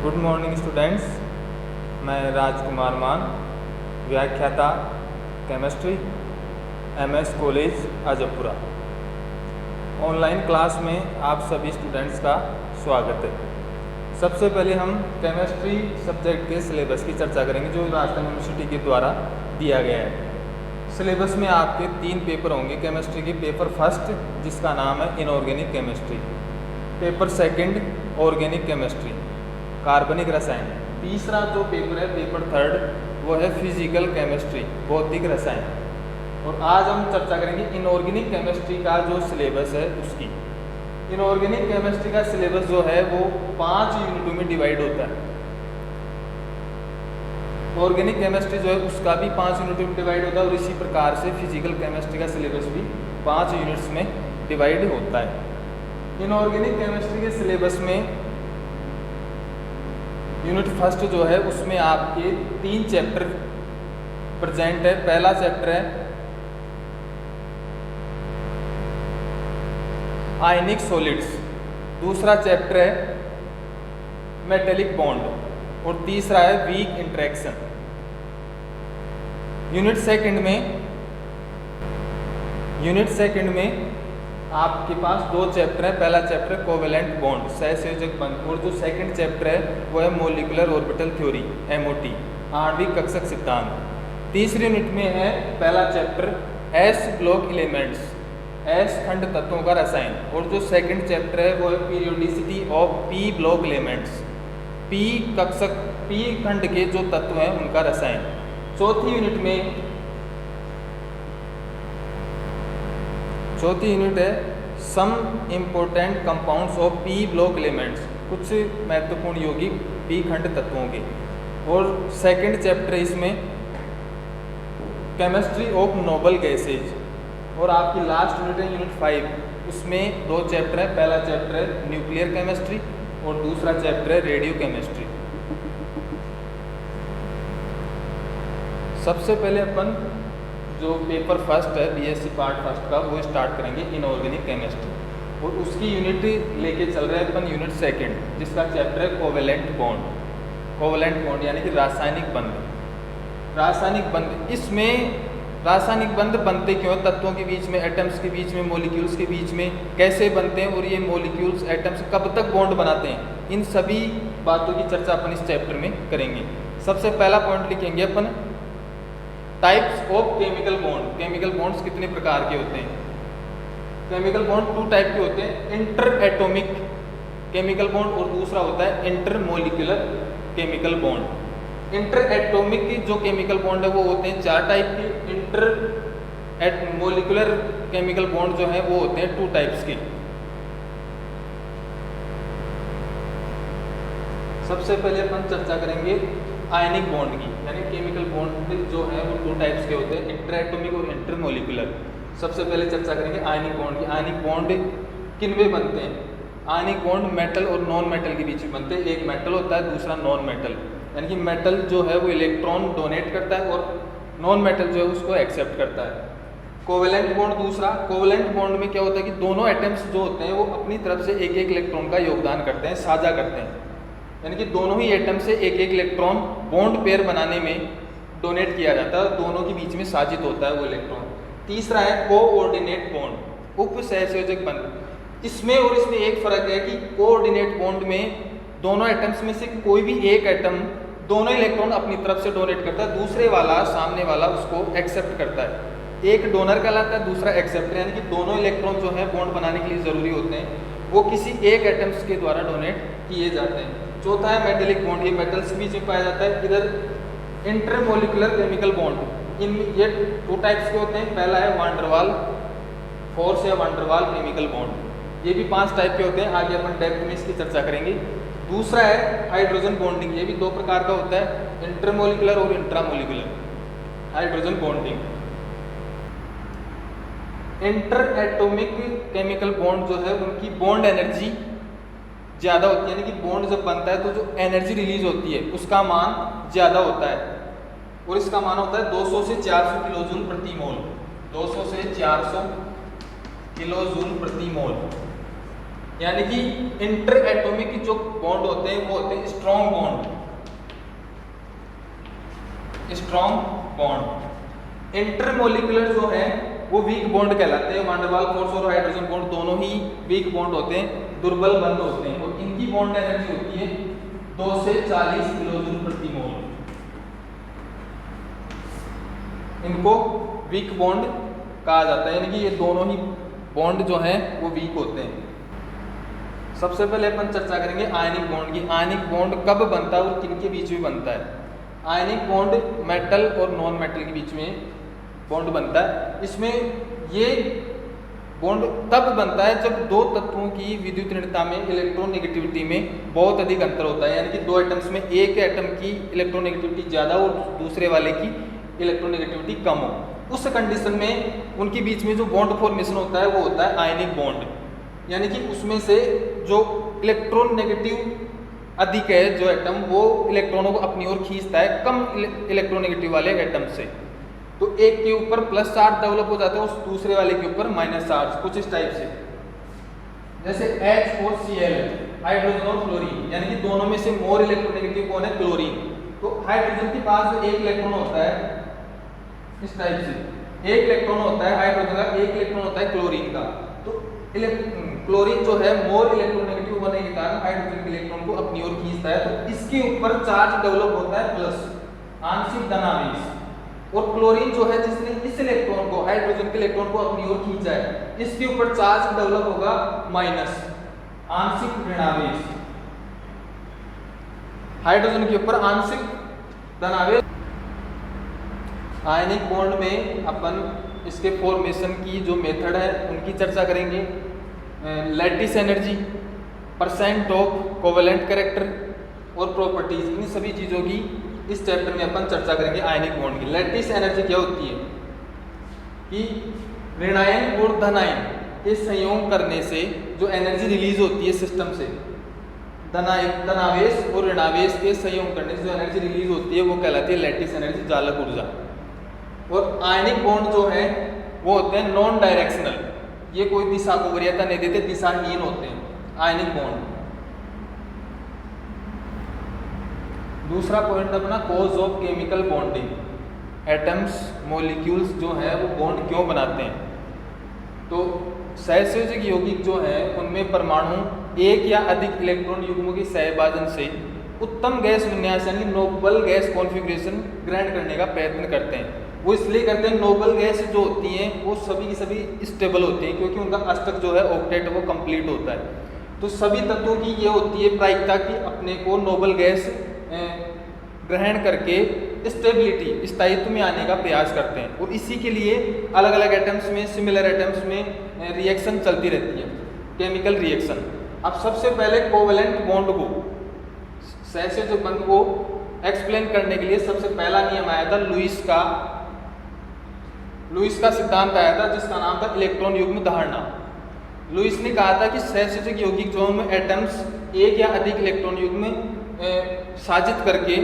Good morning students, मैं राजकुमार मान, व्याख्याता chemistry, MS college Azampura. Online class में आप सभी स्टूडेंट्स का स्वागत है। सबसे पहले हम केमिस्ट्री सब्जेक्ट के सिलेबस की चर्चा करेंगे जो राजस्थान यूनिवर्सिटी के द्वारा दिया गया है। सिलेबस में आपके 3 पेपर होंगे केमिस्ट्री के। पेपर फर्स्ट जिसका नाम है inorganic chemistry, paper second organic chemistry कार्बनिक रसायन, तीसरा जो पेपर है पेपर थर्ड वो है फिजिकल केमिस्ट्री भौतिक रसायन। और आज हम चर्चा करेंगे इनऑर्गेनिक केमिस्ट्री का जो सिलेबस है उसकी। इनऑर्गेनिक केमिस्ट्री का सिलेबस जो है वो 5 यूनिटों में डिवाइड होता है। ऑर्गेनिक केमिस्ट्री जो है उसका भी 5 यूनिटों में डिवाइड होता है और इसी प्रकार से फिजिकल केमिस्ट्री का सिलेबस भी 5 यूनिट्स में डिवाइड होता है। इनऑर्गेनिक केमिस्ट्री के सिलेबस में यूनिट फर्स्ट जो है उसमें आपके 3 चैप्टर प्रेजेंट है। पहला चैप्टर है आयनिक सॉलिड्स, दूसरा चैप्टर है मेटेलिक बॉन्ड और तीसरा है वीक इंटरेक्शन। यूनिट सेकंड में आपके पास 2 चैप्टर है। पहला चैप्टर है कोवेलेंट बॉन्ड सहसंयोजक बंध और जो सेकंड चैप्टर है वो है मॉलिक्यूलर ऑर्बिटल थ्योरी MOT आणविक कक्षक सिद्धांत। तीसरी यूनिट में है पहला chapter S block elements S खंड तत्वों का रसायन और जो सेकंड चैप्टर है वो है periodicity of P block elements P खंड के जो तत्व हैं उनका रसायन। चौथी यूनिट है some important compounds of P block elements, कुछ महत्वपूर्ण यौगिक P खंड तत्वों के। और सेकंड चैप्टर इसमें केमिस्ट्री ऑफ नोबल गैसेज। और आपकी लास्ट यूनिट है यूनिट 5, उसमें 2 चैप्टर है। पहला चैप्टर है न्यूक्लियर केमिस्ट्री और दूसरा चैप्टर है रेडियो केमिस्ट्री। सबसे पहले अपन जो पेपर फर्स्ट है BSc पार्ट फर्स्ट का वो स्टार्ट करेंगे इनऑर्गेनिक केमिस्ट्री और उसकी यूनिट लेके चल रहे हैं अपन यूनिट सेकंड जिसका चैप्टर है कोवेलेंट बॉन्ड यानी कि रासायनिक बंध। इसमें रासायनिक बंध बनते क्यों, तत्वों के बीच में, एटम्स के बीच में, मॉलिक्यूल्स के बीच में कैसे बनते हैं और ये मॉलिक्यूल्स एटम्स कब तक बॉन्ड बनाते हैं, इन सभी बातों की चर्चा अपन इस चैप्टर में करेंगे। सबसे पहला पॉइंट लिखेंगे अपन types of chemical bond. Chemical bonds कितने प्रकार के होते हैं? केमिकल बॉन्ड 2 टाइप के होते हैं, इंटर एटॉमिक केमिकल बॉन्ड और दूसरा होता है inter molecular chemical bond. Inter atomic जो केमिकल बॉन्ड है वो होते हैं 4 टाइप के। इंटर मॉलिक्यूलर केमिकल बॉन्ड जो है वो होते हैं 2 टाइप्स के। सबसे पहले अपन चर्चा करेंगे आयनिक बॉन्ड की, यानी केमिकल बॉन्ड जो है वो 2 टाइप्स के होते हैं, इंटर एटॉमिक और इंटर मॉलिक्यूलर। सबसे पहले चर्चा करेंगे आयनिक बॉन्ड की। आयनिक बॉन्ड किनमें बनते हैं? आयनिक बॉन्ड मेटल और नॉन मेटल के बीच में बनते हैं। एक मेटल होता है, दूसरा नॉन मेटल, यानी कि मेटल जो है वो इलेक्ट्रॉन डोनेट करता है और नॉन मेटल जो है उसको एक्सेप्ट करता है। कोवेलेंट बॉन्ड दूसरा। कोवेलेंट बॉन्ड में क्या होता है कि दोनों एटम्स जो होते हैं वो अपनी तरफ से एक इलेक्ट्रॉन का योगदान करते हैं, साझा करते हैं, यानी कि दोनों ही एटम से एक इलेक्ट्रॉन बॉन्ड पेयर बनाने में डोनेट किया जाता है, दोनों के बीच में साजित होता है वो इलेक्ट्रॉन। तीसरा है कोऑर्डिनेट बॉन्ड, उप सहसंयोजक बंध। इसमें और इसमें एक फर्क है कि कोऑर्डिनेट बॉन्ड में दोनों एटम्स में से कोई भी एक एटम दोनों इलेक्ट्रॉन अपनी तरफ से डोनेट करता है, दूसरे वाला सामने वाला उसको एक्सेप्ट करता है। एक डोनर कहलाता है, दूसरा एक्सेप्टर, यानी कि दोनों इलेक्ट्रॉन जो है बॉन्ड बनाने के लिए जरूरी होते हैं वो किसी एक एटम्स के द्वारा डोनेट किए जाते हैं। चौथा है मेटेलिक बॉन्ड, ये मेटल्स के बीच में पाया जाता है। इधर इंटरमोलिकुलर केमिकल बॉन्ड, इनमें ये 2 टाइप्स के होते हैं। पहला है वान डर वाल फोर्स या वान डर वाल केमिकल बॉन्ड, ये भी 5 टाइप के होते हैं, आगे अपन डेप्थ में इसकी चर्चा करेंगे। दूसरा है हाइड्रोजन बॉन्डिंग, ये भी 2 प्रकार का होता है, इंटरमोलिकुलर और intramolecular hydrogen bonding. Inter atomic chemical bond जो है उनकी बॉन्ड एनर्जी ज़्यादा होती है, यानी कि बॉन्ड जब बनता है तो जो एनर्जी रिलीज होती है उसका मान ज़्यादा होता है और इसका मान होता है 200 से 400 किलो जूल प्रति मोल। 200 से 400 किलो जूल प्रति मोल। यानी कि इंटर एटॉमिक जो बॉन्ड होते हैं वो होते हैं strong bond. Strong bond intermolecular जो है वो वीक बॉन्ड कहलाते हैं। वान डेर वाल्स फोर्स और हाइड्रोजन बॉन्ड दोनों ही वीक बॉन्ड होते हैं, दुर्बल बंध होते हैं, और इनकी बॉन्ड एनर्जी होती है 2 से 40 किलोजूल प्रति मोल। इनको वीक बॉन्ड कहा जाता है, यानी कि ये दोनों ही बॉन्ड जो हैं वो वीक होते हैं। सबसे पहले अपन चर्चा करेंगे आयनिक बॉन्ड की। आयनिक बॉन्ड कब बनता है और किनके बीच में बनता है? आयनिक बॉन्ड मेटल और नॉन मेटल के बीच में बॉन्ड बनता है। इसमें ये बॉन्ड तब बनता है जब दो तत्वों की विद्युत ऋणता में इलेक्ट्रोनेगेटिविटी में बहुत अधिक अंतर होता है, यानी कि दो एटम्स में एक एटम की इलेक्ट्रोनेगेटिविटी ज़्यादा और दूसरे वाले की इलेक्ट्रोनेगेटिविटी कम हो। उस कंडीशन में उनके बीच में जो बॉन्ड फॉर्मेशन होता है वो होता है आयनिक बॉन्ड, यानी कि उसमें से जो इलेक्ट्रोनेगेटिव अधिक है जो एटम वो इलेक्ट्रॉनों को अपनी ओर खींचता है कम इलेक्ट्रोनेगेटिव वाले एटम से। तो एक के ऊपर प्लस चार्ज डेवलप हो जाता है, उस दूसरे वाले के ऊपर माइनस चार्ज, कुछ इस टाइप से। जैसे H और Cl हाइड्रोजन और क्लोरीन, यानी कि दोनों में से मोर इलेक्ट्रोनेगेटिव कौन है? क्लोरीन। तो हाइड्रोजन के पास जो एक इलेक्ट्रॉन होता है इस टाइप से, एक इलेक्ट्रॉन होता है हाइड्रोजन का, एक इलेक्ट्रॉन होता है क्लोरीन का। तो क्लोरीन जो है मोर इलेक्ट्रोनेगेटिव होने के कारण हाइड्रोजन के इलेक्ट्रॉन को अपनी ओर खींचता है, तो इसके ऊपर चार्ज डेवलप होता है प्लस, आंशिक धनावेश। और क्लोरीन जो है जिसने इस इलेक्ट्रॉन को, हाइड्रोजन के इलेक्ट्रॉन को अपनी ओर खींचा है, इसके ऊपर चार्ज डेवलप होगा माइनस, आंशिक ऋणावेश। हाइड्रोजन के ऊपर आंशिक धनावेश। आयनिक बॉन्ड में अपन इसके फॉर्मेशन की जो मेथड है उनकी चर्चा करेंगे। Lattice energy, percent of covalent character और प्रॉपर्टीज, इन सभी चीज़ों की इस चैप्टर में अपन चर्चा करेंगे आयनिक बॉन्ड की। लैटिस एनर्जी क्या होती है कि ऋणायन और धनायन के संयोग करने से जो एनर्जी रिलीज होती है सिस्टम से, धनावेश और ऋणावेश के संयोग करने से जो एनर्जी रिलीज होती है वो कहलाती है लैटिस एनर्जी, चालक ऊर्जा। और आयनिक बॉन्ड जो है वो होते हैं नॉन डायरेक्शनल, ये कोई दिशा को वरीयता नहीं देते, दिशाहीन होते हैं आयनिक बॉन्ड। दूसरा पॉइंट अपना cause of chemical bonding. Atoms molecules जो है वो बॉन्ड क्यों बनाते हैं? तो सहसंयोजक यौगिक जो है उनमें परमाणु एक या अधिक इलेक्ट्रॉन युग्मों की सहभाजन से उत्तम गैस विन्यास यानी नोबल गैस कॉन्फ़िगरेशन ग्रहण करने का प्रयत्न करते हैं। वो इसलिए करते हैं, नोबल गैस जो होती हैं वो सभी की सभी स्टेबल होती हैं क्योंकि उनका अष्टक जो है ऑक्टेट वो कंप्लीट होता है। तो सभी तत्वों की ये होती है प्रायिकता कि अपने को नोबल गैस ग्रहण करके स्टेबिलिटी, स्थायित्व में आने का प्रयास करते हैं। और इसी के लिए अलग अलग एटम्स में, सिमिलर एटम्स में रिएक्शन चलती रहती है, केमिकल रिएक्शन। अब सबसे पहले कोवेलेंट बॉन्ड को, सहसंयोजक बंध को एक्सप्लेन करने के लिए सबसे पहला नियम आया था लुईस का सिद्धांत आया था जिसका नाम था इलेक्ट्रॉन युग्म धारणा। लुईस ने कहा था कि सहसंयोजक यौगिक जो में एटम्स एक या अधिक इलेक्ट्रॉन युग्म साजित करके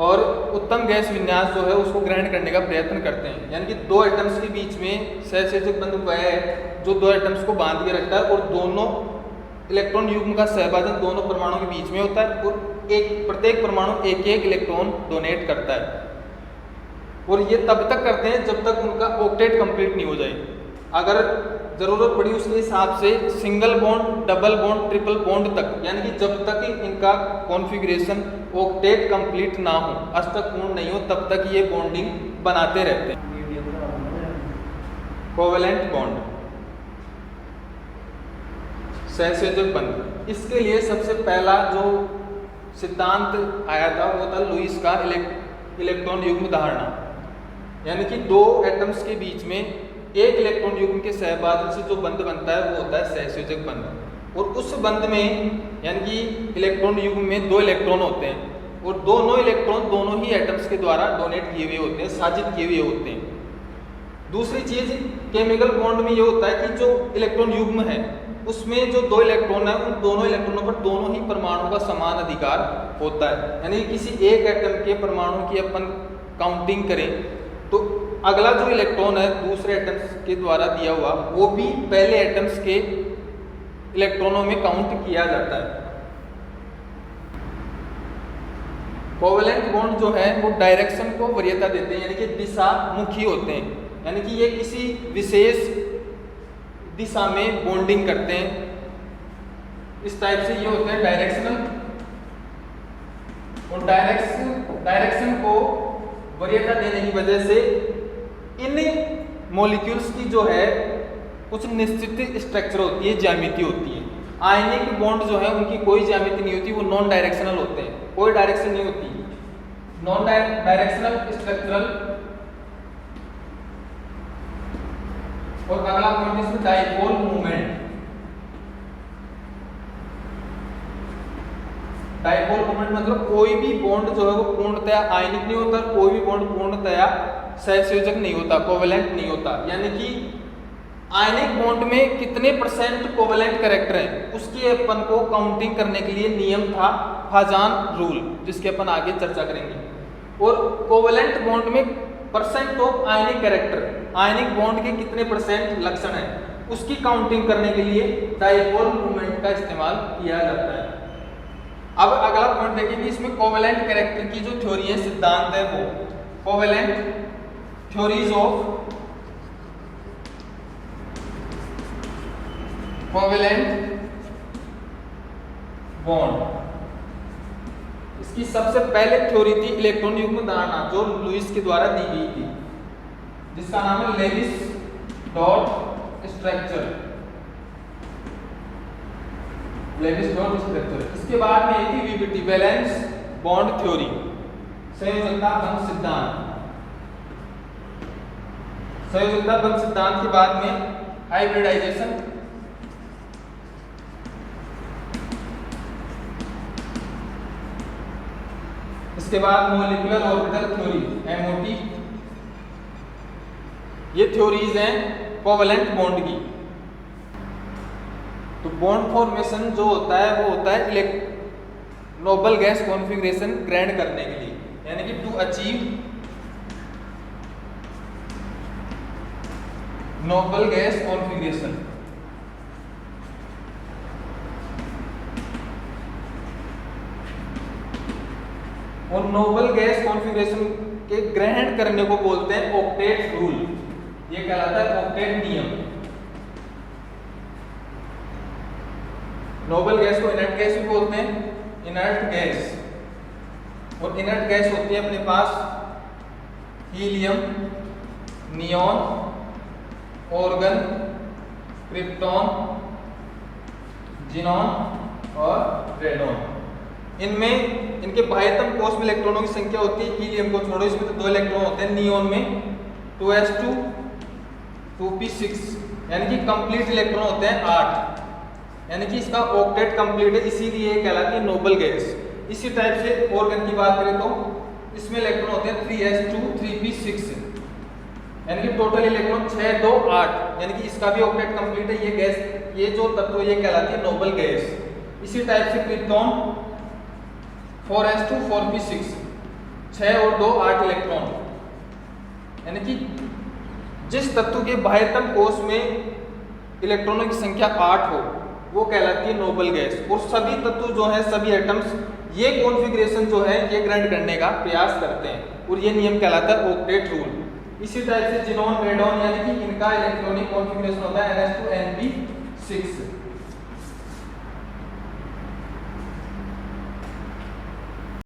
और उत्तम गैस विन्यास जो है उसको ग्रहण करने का प्रयत्न करते हैं। यानी कि दो एटम्स के बीच में सहसंयोजक बंध वह है जो दो एटम्स को बांध के रखता है और दोनों इलेक्ट्रॉन युग्म का सहभाजन दोनों परमाणु के बीच में होता है और प्रत्येक परमाणु एक एक इलेक्ट्रॉन डोनेट करता है। और ये तब तक करते हैं जब तक उनका ऑक्टेट कंप्लीट नहीं हो जाए। अगर ज़रूरत पड़ी उसके हिसाब से single bond, double bond, triple bond तक, यानी कि जब तक इनका कॉन्फ़िगरेशन ऑक्टेट कंप्लीट ना हो, अष्टक पूर्ण नहीं हो, तब तक ये बॉन्डिंग बनाते रहते हैं। कोवेलेंट बॉन्ड, सहसंयोजक बंध, इसके लिए सबसे पहला जो सिद्धांत आया था वो था लुईस का इलेक्ट्रॉन युग्म धारणा। यानी कि दो एटम्स के बीच में एक इलेक्ट्रॉन युग्म के सहभाजन से जो बंध बनता है वो होता है सहसंयोजक बंध। और उस बंध में यानी कि इलेक्ट्रॉन युग्म में दो इलेक्ट्रॉन होते हैं और दोनों इलेक्ट्रॉन दोनों ही एटम्स के द्वारा डोनेट किए हुए होते हैं, साजित किए हुए होते हैं। दूसरी चीज केमिकल बॉन्ड में ये होता है कि जो इलेक्ट्रॉन युग्म है उसमें जो दो इलेक्ट्रॉन है उन दोनों इलेक्ट्रॉनों पर दोनों ही परमाणु का समान अधिकार होता है। यानी किसी एक एटम के परमाणु की अपन काउंटिंग करें तो अगला जो इलेक्ट्रॉन है दूसरे एटम्स के द्वारा दिया हुआ वो भी पहले एटम्स के इलेक्ट्रॉनों में काउंट किया जाता है। कोवेलेंट बॉन्ड जो है वो डायरेक्शन को वरीयता देते हैं, यानी कि दिशा मुखी होते हैं, यानी कि ये किसी विशेष दिशा में बॉन्डिंग करते हैं। इस टाइप से ये होते हैं डायरेक्शनल, और डायरेक्शन को वरीयता देने की वजह से इन मॉलिक्यूल्स की जो है कुछ निश्चित स्ट्रक्चर होती है, ज्यामिति होती है। आयनिक बॉन्ड जो है उनकी कोई ज्यामिति नहीं होती, वो नॉन डायरेक्शनल होते हैं, कोई डायरेक्शन नहीं होती, नॉन डायरेक्शनल स्ट्रक्चरल। और अगला पॉइंट इसमें डाइपोल मूवमेंट। डाइपोल मूवमेंट मतलब कोई भी बॉन्ड जो है वो पूर्णतया आयनिक नहीं होता, कोई भी बॉन्ड पूर्णतया सहसंयोजक नहीं होता, कोवेलेंट नहीं होता। यानी कि आयनिक बॉन्ड में कितने % कोवेलेंट कैरेक्टर हैं उसकी अपन को काउंटिंग करने के लिए नियम था फाजान रूल, जिसके अपन आगे चर्चा करेंगे। और कोवेलेंट बॉन्ड में % of ionic character, ionic bond के कितने % लक्षण हैं उसकी काउंटिंग करने के लिए डाइपोल मूवमेंट का इस्तेमाल किया जाता है। अब अगला पॉइंट देखेंगे, इसमें कोवेलेंट कैरेक्टर की जो थ्योरी है, सिद्धांत है, वो covalent theories of covalent bond. इसकी सबसे पहले थ्योरी थी इलेक्ट्रॉन युग्म धारणा, जो लुईस के द्वारा दी गई थी, जिसका नाम है Lewis dot structure, Lewis dot structure. इसके बाद में थी वीबीटी, वैलेंस बॉन्ड थ्योरी, संयोजकता बंध सिद्धांत। संयोजकता बंध सिद्धांत के बाद में हाइब्रिडाइजेशन, इसके बाद मॉलिक्यूलर ऑर्बिटल थ्योरी, एमओटी। ये थ्योरीज हैं कोवेलेंट बॉन्ड की। तो बॉन्ड फॉर्मेशन जो होता है वो होता है नोबल गैस कॉन्फ़िगरेशन ग्रैंड करने के लिए, यानी कि to achieve noble gas configuration. और नोबल गैस कॉन्फ़िगरेशन के ग्रहण करने को बोलते हैं ऑक्टेट रूल, ये कहलाता है ऑक्टेट नियम। नोबल गैस को इनर्ट गैस भी बोलते हैं, इनर्ट गैस। और इनर्ट गैस होती है अपने पास helium, neon, argon, krypton, xenon और रेडॉन। इनमें इनके बाह्यतम कोश में इलेक्ट्रॉनों की संख्या होती है, हीलियम को छोड़ो इसमें तो 2 इलेक्ट्रॉन होते हैं, नियॉन में 2s2 2p6, यानी कि कंप्लीट इलेक्ट्रॉन होते हैं 8, यानी कि इसका ऑक्टेट कंप्लीट है, इसीलिए ये कहलाती है नोबल गैस। इसी टाइप से ऑर्गन की बात करें तो इसमें इलेक्ट्रॉन होते हैं 3s2 3p6, यानी कि टोटल इलेक्ट्रॉन 6 2 8, यानी कि इसका भी ऑक्टेट कंप्लीट है। ये गैस, ये जो तत्व ये कहलाती है नोबल गैस। इसी टाइप से क्रिप्टॉन 4s2 4p6, 6 और 2 8 इलेक्ट्रॉन, यानी कि जिस तत्व के बाह्यतम कोश में इलेक्ट्रॉनों की संख्या 8 हो वो कहलाती है नोबल गैस। और सभी तत्व जो है, सभी एटम्स ये कॉन्फ़िगरेशन जो है ये ग्रहण करने का प्रयास करते हैं, और ये नियम कहलाता है ऑक्टेट रूल। इसी टाइप से जिनॉन, रेडॉन, यानी कि इनका इलेक्ट्रॉनिक कॉन्फ़िगरेशन होता है ns2 np6।